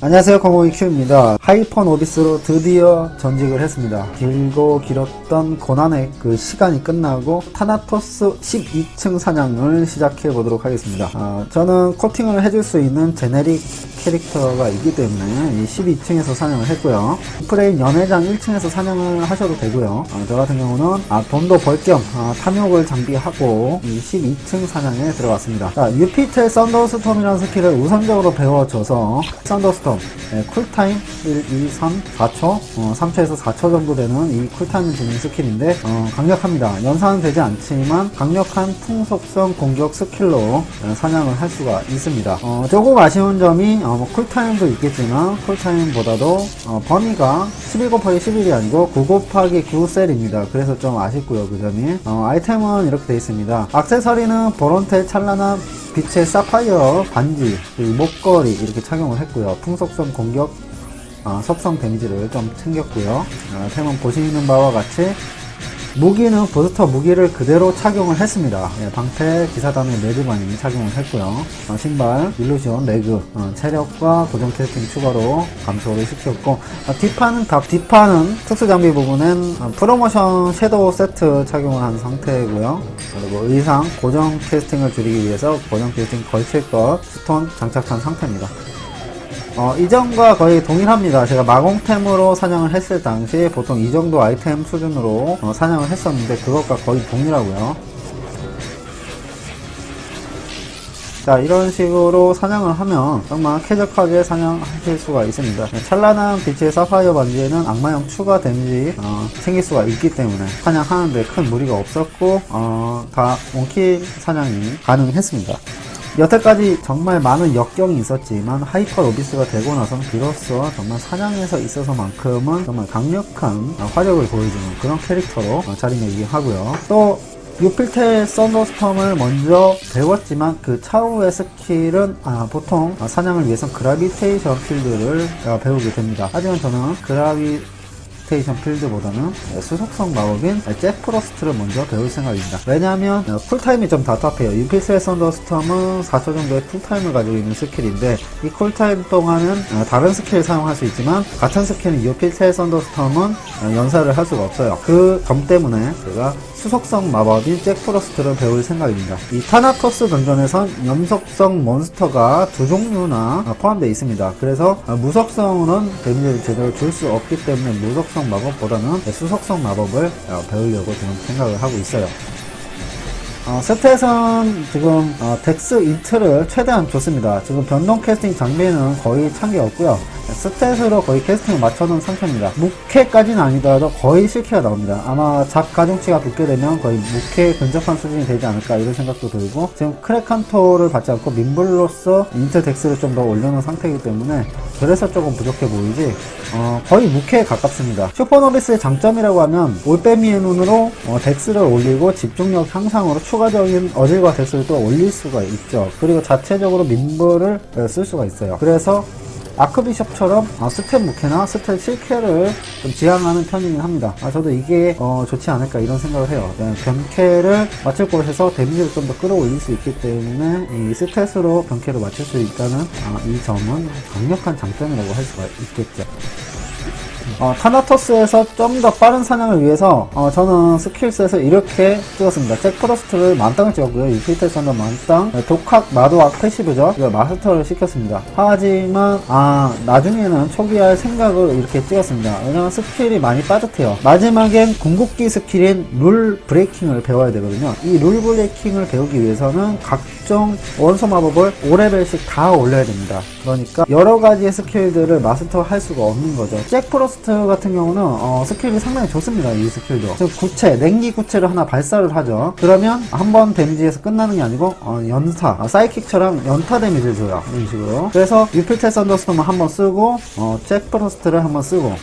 안녕하세요, 공공이 큐입니다. 하이퍼 노비스로 드디어 전직을 했습니다. 길고 길었던 고난의 그 시간이 끝나고 타나토스 12층 사냥을 시작해 보도록 하겠습니다. 저는 코팅을 해줄 수 있는 제네릭 캐릭터가 있기 때문에 이 12층에서 사냥을 했고요. 프레임 연회장 1층에서 사냥을 하셔도 되고요. 저 같은 경우는 돈도 벌 겸 탐욕을 장비하고 이 12층 사냥에 들어갔습니다. 유피트의 썬더스톰이라는 스킬을 우선적으로 배워줘서 썬더스톰 쿨타임 1, 2, 3, 4초 3초에서 4초 정도 되는 이 쿨타임을 주는 스킬인데 강력합니다. 연사는 되지 않지만 강력한 풍속성 공격 스킬로 사냥을 할 수가 있습니다. 조금 아쉬운 점이 쿨타임도 있겠지만 쿨타임보다도 범위가 11 곱하기 11이 아니고 9 곱하기 9셀입니다. 그래서 좀 아쉽고요, 그 점이. 아이템은 이렇게 되어 있습니다. 액세서리는 보론테 찬란한 빛의 사파이어 반지, 목걸이 이렇게 착용을 했고요. 풍속성 공격 속성 데미지를 좀 챙겼고요. 템은 보시는 바와 같이 무기는 부스터 무기를 그대로 착용을 했습니다. 방패 기사단의 레드반이 착용을 했고요. 신발, 일루sion, 레그, 체력과 고정 캐스팅 추가로 감소를 시켰고, 뒷판은 특수장비 부분엔 프로모션 섀도우 세트 착용을 한 상태고요. 그리고 의상, 고정 캐스팅을 줄이기 위해서 고정 캐스팅 걸칠 것 스톤 장착한 상태입니다. 이전과 거의 동일합니다. 제가 마공템으로 사냥을 했을 당시 보통 이 정도 아이템 수준으로 사냥을 했었는데 그것과 거의 동일하고요. 자, 이런 식으로 사냥을 하면 정말 쾌적하게 사냥하실 수가 있습니다. 찬란한 빛의 사파이어 반지에는 악마형 추가 데미지 생길 수가 있기 때문에 사냥하는데 큰 무리가 없었고 다 원킬 사냥이 가능했습니다. 여태까지 정말 많은 역경이 있었지만 하이퍼 노비스가 되고 나선 비로소 정말 사냥에서 있어서만큼은 정말 강력한 화력을 보여주는 그런 캐릭터로 자리매김하고요. 또 유필테 썬더스톰을 먼저 배웠지만 그 차후의 스킬은 보통 사냥을 위해서 그라비테이션 필드를 배우게 됩니다. 하지만 저는 그라비테이션 필드보다는 수속성 마법인 잭 프로스트를 먼저 배울 생각입니다. 왜냐하면 쿨타임이 좀 답답해요. 유필테의 썬더스톰은 4초 정도의 쿨타임을 가지고 있는 스킬인데 이 쿨타임 동안은 다른 스킬을 사용할 수 있지만 같은 스킬은 유필테의 썬더스톰은 연사를 할 수가 없어요. 그 점 때문에 제가 수속성 마법인 잭 프로스트를 배울 생각입니다. 이 타나토스 던전에선 염속성 몬스터가 두 종류나 포함되어 있습니다. 그래서 무속성은 데미지를 제대로 줄 수 없기 때문에 무속성 마법보다는 수속성 마법을 배우려고 지금 생각을 하고 있어요. 스탯은 지금 덱스 인트를 최대한 줬습니다. 지금 변동 캐스팅 장비에는 거의 찬 게 없고요. 스탯으로 거의 캐스팅을 맞춰놓은 상태입니다. 묵캐까지는 아니더라도 거의 실캐가 나옵니다. 아마 잡 가중치가 붙게 되면 거의 묵캐에 근접한 수준이 되지 않을까 이런 생각도 들고, 지금 크랙한토를 받지 않고 민블로서 인트 덱스를 좀 더 올려놓은 상태이기 때문에 그래서 조금 부족해 보이지 거의 묵캐에 가깝습니다. 슈퍼노비스의 장점이라고 하면 올빼미의 눈으로 덱스를 올리고 집중력 향상으로 추가적인 어질과 덱스를 또 올릴 수가 있죠. 그리고 자체적으로 민블을 쓸 수가 있어요. 그래서 아크비숍처럼 스탯 무캐나 스탯 실캐를 좀 지향하는 편이긴 합니다. 저도 이게 좋지 않을까 이런 생각을 해요. 변캐를 맞출 곳에서 데미지를 좀 더 끌어올릴 수 있기 때문에 이 스탯으로 변캐를 맞출 수 있다는 이 점은 강력한 장점이라고 할 수가 있겠죠. 타나토스에서 좀 더 빠른 사냥을 위해서 저는 스킬셋을 이렇게 찍었습니다. 잭 프로스트를 만땅을 찍었고요. 유피테 썬더 만땅, 독학, 마도학 패시브죠. 이걸 마스터를 시켰습니다. 하지만 나중에는 초기화할 생각으로 이렇게 찍었습니다. 왜냐면 스킬이 많이 빠듯해요. 마지막엔 궁극기 스킬인 룰 브레이킹을 배워야 되거든요. 이 룰 브레이킹을 배우기 위해서는 각종 원소 마법을 5레벨씩 다 올려야 됩니다. 그러니까 여러 가지의 스킬들을 마스터할 수가 없는 거죠. 잭 프로스트 같은 경우는 스킬이 상당히 좋습니다. 이 스킬도 즉 구체, 냉기 구체를 하나 발사를 하죠. 그러면 한 번 데미지에서 끝나는 게 아니고 연타, 사이킥처럼 연타 데미지를 줘요. 이런 식으로. 그래서 유필테 썬더스톰을 한번 쓰고 잭 프로스트를 한번 쓰고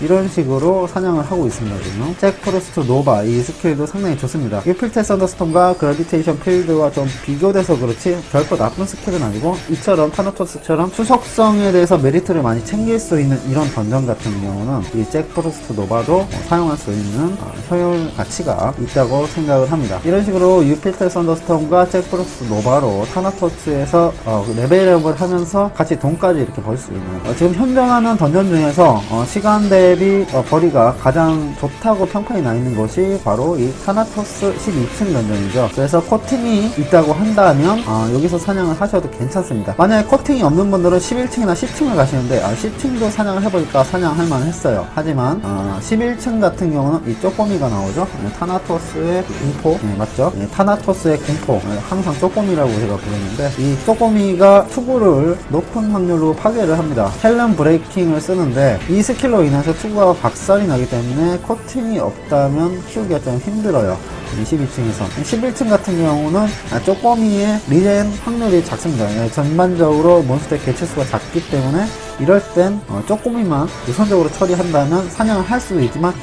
이런 식으로 사냥을 하고 있습니다. 지금 잭프로스트 노바 이 스킬도 상당히 좋습니다. 유필테 썬더스톰과 그라비테이션 필드와 좀 비교돼서 그렇지 결코 나쁜 스킬은 아니고, 이처럼 타나토스처럼 수속성에 대해서 메리트를 많이 챙길 수 있는 이런 던전 같은 경우는 이 잭프로스트 노바도 사용할 수 있는 효율 가치가 있다고 생각을 합니다. 이런 식으로 유필테 썬더스톰과 잭프로스트 노바로 타나토스에서 레벨업을 하면서 같이 돈까지 이렇게 벌 수 있는, 지금 현존하는 던전 중에서 시간 대비 거리가 가장 좋다고 평판이 나 있는 것이 바로 이 타나토스 12층 던전이죠. 그래서 코팅이 있다고 한다면 여기서 사냥을 하셔도 괜찮습니다. 만약에 코팅이 없는 분들은 11층이나 10층을 가시는데 10층도 사냥을 해보니까 사냥할 만했어요. 하지만 11층 같은 경우는 이 쪼꼬미가 나오죠. 타나토스의 공포, 맞죠? 타나토스의 공포, 항상 쪼꼬미라고 제가 부르는데, 이 쪼꼬미가 투구를 높은 확률로 파괴를 합니다. 헬름 브레이킹을 쓰는데 이 스킬로 인해서 투구가 박살이 나기 때문에 코팅이 없다면 키우기가 좀 힘들어요. 22층에서 11층 같은 경우는 쪼꼬미의 리젠 확률이 작습니다. 전반적으로 몬스터의 개체수가 작기 때문에 이럴 땐 쪼꼬미만 우선적으로 처리한다면 사냥을 할 수도 있지만,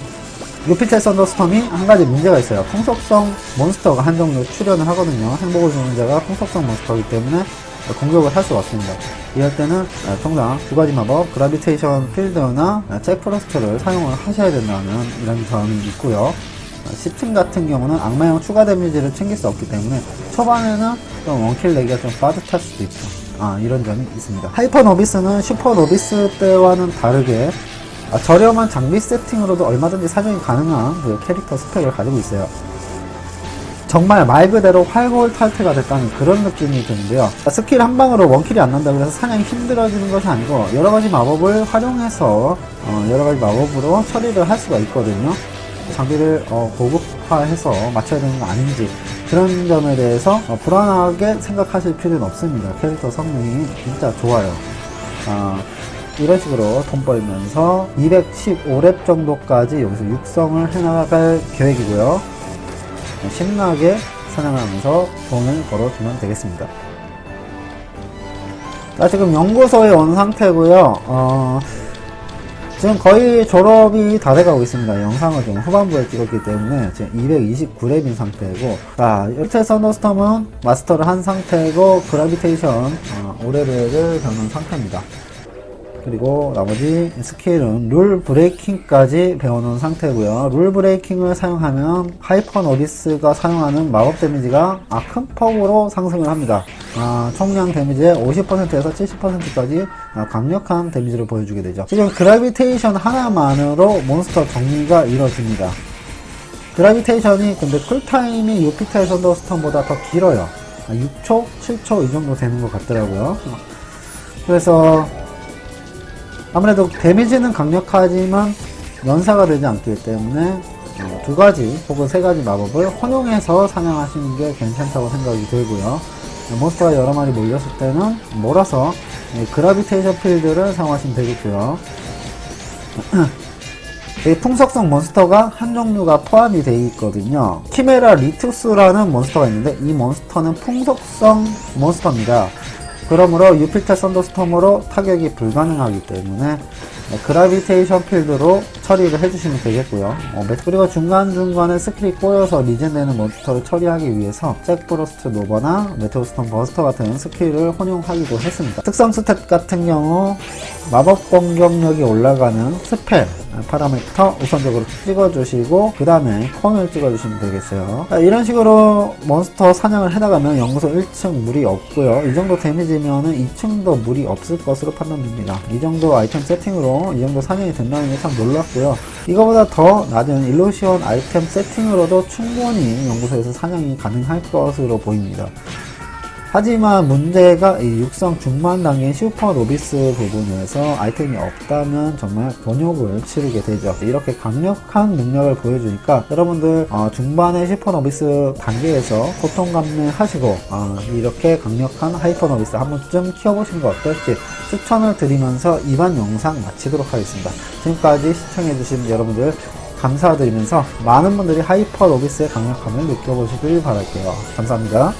유피테 썬더스톰이 한 가지 문제가 있어요. 풍속성 몬스터가 한 종류 출현을 하거든요. 행복을 주는 자가 풍속성 몬스터이기 때문에 공격을 할 수가 없습니다. 이럴 때는 통상 두 가지 마법, 그라비테이션 필드나 잭프로스트를 사용을 하셔야 된다는 이런 점이 있고요. 10층 같은 경우는 악마형 추가 데미지를 챙길 수 없기 때문에 초반에는 좀 원킬 내기가 좀 빠듯할 수도 있죠. 이런 점이 있습니다. 하이퍼 노비스는 슈퍼 노비스 때와는 다르게 저렴한 장비 세팅으로도 얼마든지 사용이 가능한 그 캐릭터 스펙을 가지고 있어요. 정말 말 그대로 활골 탈퇴가 됐다는 그런 느낌이 드는데요. 스킬 한 방으로 원킬이 안 난다고 해서 사냥이 힘들어지는 것이 아니고, 여러가지 마법을 활용해서 여러가지 마법으로 처리를 할 수가 있거든요. 장비를 고급화해서 맞춰야 되는 거 아닌지, 그런 점에 대해서 불안하게 생각하실 필요는 없습니다. 캐릭터 성능이 진짜 좋아요. 이런 식으로 돈 벌면서 215렙 정도까지 여기서 육성을 해나갈 계획이고요. 신나게 사냥을 하면서 돈을 벌어주면 되겠습니다. 지금 연구소에 온 상태고요. 지금 거의 졸업이 다 돼가고 있습니다. 영상을 좀 후반부에 찍었기 때문에 지금 229렙인 상태고, 유피테 썬더스톰은 마스터를 한 상태고, 그라비테이션 5레벨을 배우는 상태입니다. 그리고 나머지 스킬은 룰 브레이킹까지 배워놓은 상태고요. 룰 브레이킹을 사용하면 하이퍼 노비스가 사용하는 마법 데미지가 큰 폭으로 상승을 합니다. 총량 데미지의 50%에서 70%까지 강력한 데미지를 보여주게 되죠. 지금 그라비테이션 하나만으로 몬스터 정리가 이루어집니다. 그라비테이션이 근데 쿨타임이 유피테 썬더스톰보다 더 길어요. 6초? 7초 이 정도 되는 것 같더라고요. 그래서 아무래도 데미지는 강력하지만 연사가 되지 않기 때문에 두 가지 혹은 세 가지 마법을 혼용해서 사냥하시는 게 괜찮다고 생각이 들고요. 몬스터가 여러 마리 몰렸을 때는 몰아서 그라비테이션 필드를 사용하시면 되겠고요. 풍속성 몬스터가 한 종류가 포함이 되어 있거든요. 키메라 리투스라는 몬스터가 있는데 이 몬스터는 풍속성 몬스터입니다. 그러므로 유피테 썬더스톰으로 타격이 불가능하기 때문에 그라비테이션 필드로 처리를 해주시면 되겠고요. 그리고 중간중간에 스킬이 꼬여서 리젠되는 몬스터를 처리하기 위해서 잭프로스트 노버나 메테오스톰 버스터 같은 스킬을 혼용하기도 했습니다. 특성 스탯 같은 경우 마법 공격력이 올라가는 스펠 파라미터 우선적으로 찍어주시고 그 다음에 콘을 찍어주시면 되겠어요. 이런 식으로 몬스터 사냥을 해나가면 연구소 1층 무리 없고요. 이 정도 데미지면은 2층도 무리 없을 것으로 판단됩니다. 이 정도 아이템 세팅으로 이 정도 사냥이 된다는 게 참 놀랍고요. 이거보다 더 낮은 일루시온 아이템 세팅으로도 충분히 연구소에서 사냥이 가능할 것으로 보입니다. 하지만 문제가 이 육성 중반 단계인 슈퍼 노비스 부분에서 아이템이 없다면 정말 곤욕을 치르게 되죠. 이렇게 강력한 능력을 보여주니까 여러분들 중반의 슈퍼 노비스 단계에서 고통 감내하시고 이렇게 강력한 하이퍼 노비스 한 번쯤 키워보시는 거 어떨지 추천을 드리면서 이번 영상 마치도록 하겠습니다. 지금까지 시청해주신 여러분들 감사드리면서 많은 분들이 하이퍼 노비스의 강력함을 느껴보시길 바랄게요. 감사합니다.